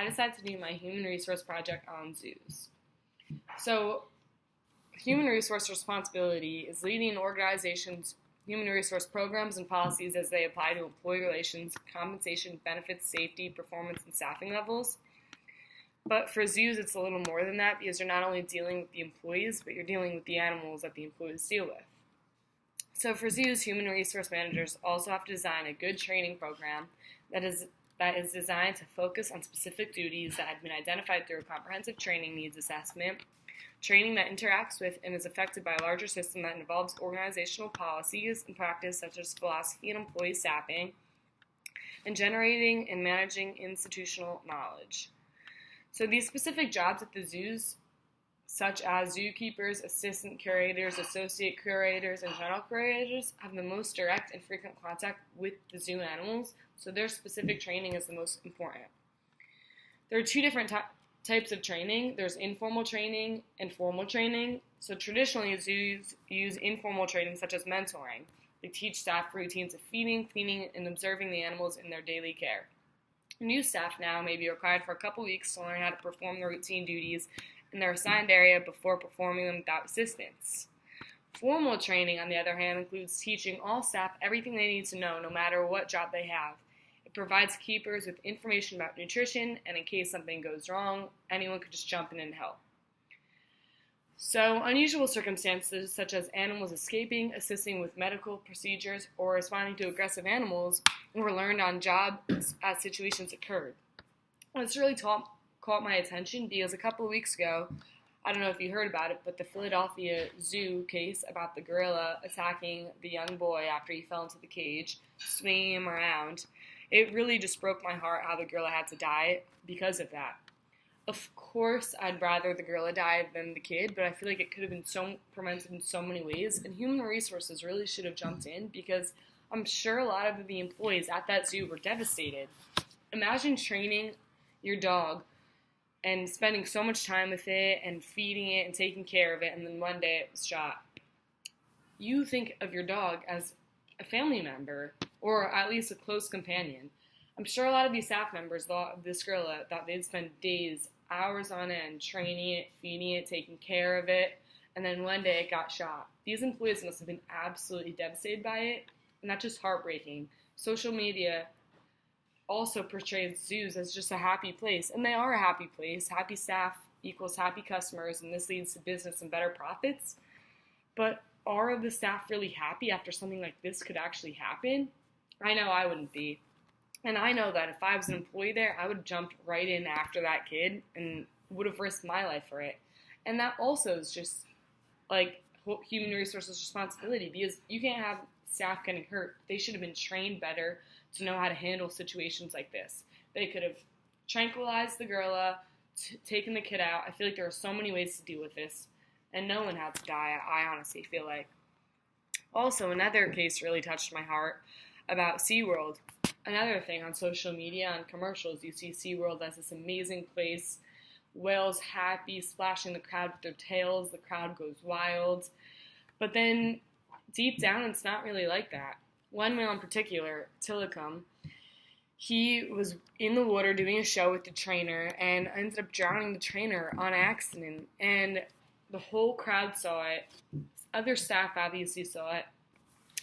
I decided to do my human resource project on zoos. So, human resource responsibility is leading an organization's human resource programs and policies as they apply to employee relations, compensation, benefits, safety, performance, and staffing levels. But for zoos, it's a little more than that because you're not only dealing with the employees, but you're dealing with the animals that the employees deal with. So for zoos, human resource managers also have to design a good training program that is designed to focus on specific duties that have been identified through a comprehensive training needs assessment, training that interacts with and is affected by a larger system that involves organizational policies and practice such as philosophy and employee staffing, and generating and managing institutional knowledge. So these specific jobs at the zoos, such as zookeepers, assistant curators, associate curators, and general curators, have the most direct and frequent contact with the zoo animals, so their specific training is the most important. There are two different types of training. There's informal training and formal training. So traditionally, zoos use informal training such as mentoring. They teach staff routines of feeding, cleaning, and observing the animals in their daily care. New staff now may be required for a couple weeks to learn how to perform the routine duties in their assigned area before performing them without assistance. Formal training, on the other hand, includes teaching all staff everything they need to know, no matter what job they have. It provides keepers with information about nutrition, and in case something goes wrong, anyone could just jump in and help. So, unusual circumstances such as animals escaping, assisting with medical procedures, or responding to aggressive animals were learned on job as situations occurred. It's really caught my attention because a couple of weeks ago, I don't know if you heard about it, but the Philadelphia Zoo case about the gorilla attacking the young boy after he fell into the cage, swinging him around, it really just broke my heart how the gorilla had to die because of that. Of course, I'd rather the gorilla die than the kid, but I feel like it could have been prevented in so many ways, and human resources really should have jumped in because I'm sure a lot of the employees at that zoo were devastated. Imagine training your dog and spending so much time with it and feeding it and taking care of it, and then one day it was shot. You think of your dog as a family member, or at least a close companion. I'm sure a lot of these staff members thought of this gorilla, thought they'd spend days, hours on end, training it, feeding it, taking care of it, and then one day it got shot. These employees must have been absolutely devastated by it, and that's just heartbreaking. Social media also portrays zoos as just a happy place, and they are a happy place. Happy staff equals happy customers, and this leads to business and better profits. But are the staff really happy after something like this could actually happen? I know I wouldn't be. And I know that if I was an employee there, I would have jumped right in after that kid and would have risked my life for it. And that also is just like human resources responsibility because you can't have staff getting hurt. They should have been trained better to know how to handle situations like this. They could have tranquilized the gorilla, taken the kid out. I feel like there are so many ways to deal with this, and no one had to die, I honestly feel like. Also, another case really touched my heart about SeaWorld. Another thing on social media and commercials, you see SeaWorld as this amazing place. Whales happy, splashing the crowd with their tails. The crowd goes wild. But then, deep down, it's not really like that. One whale in particular, Tilikum, he was in the water doing a show with the trainer and ended up drowning the trainer on accident. And the whole crowd saw it. Other staff obviously saw it.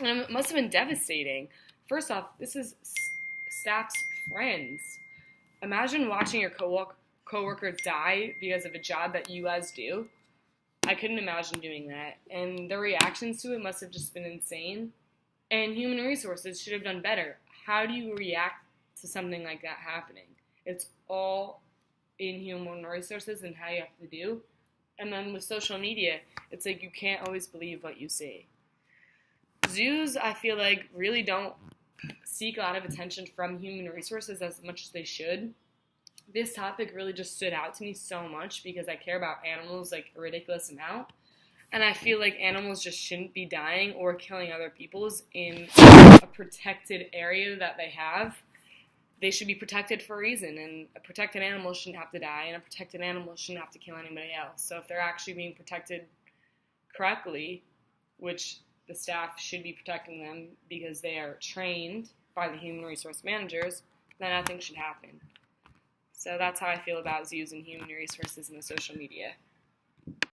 And it must have been devastating. First off, this is staff's friends. Imagine watching your coworker die because of a job that you guys do. I couldn't imagine doing that. And the reactions to it must have just been insane. And human resources should have done better. How do you react to something like that happening? It's all in human resources and how you have to do. And then with social media, it's like you can't always believe what you see. Zoos, I feel like, really don't seek a lot of attention from human resources as much as they should. This topic really just stood out to me so much because I care about animals like a ridiculous amount. And I feel like animals just shouldn't be dying or killing other people's in a protected area that they have. They should be protected for a reason, and a protected animal shouldn't have to die, and a protected animal shouldn't have to kill anybody else. So if they're actually being protected correctly, which the staff should be protecting them because they are trained by the human resource managers, then nothing should happen. So that's how I feel about zoos and human resources in the social media.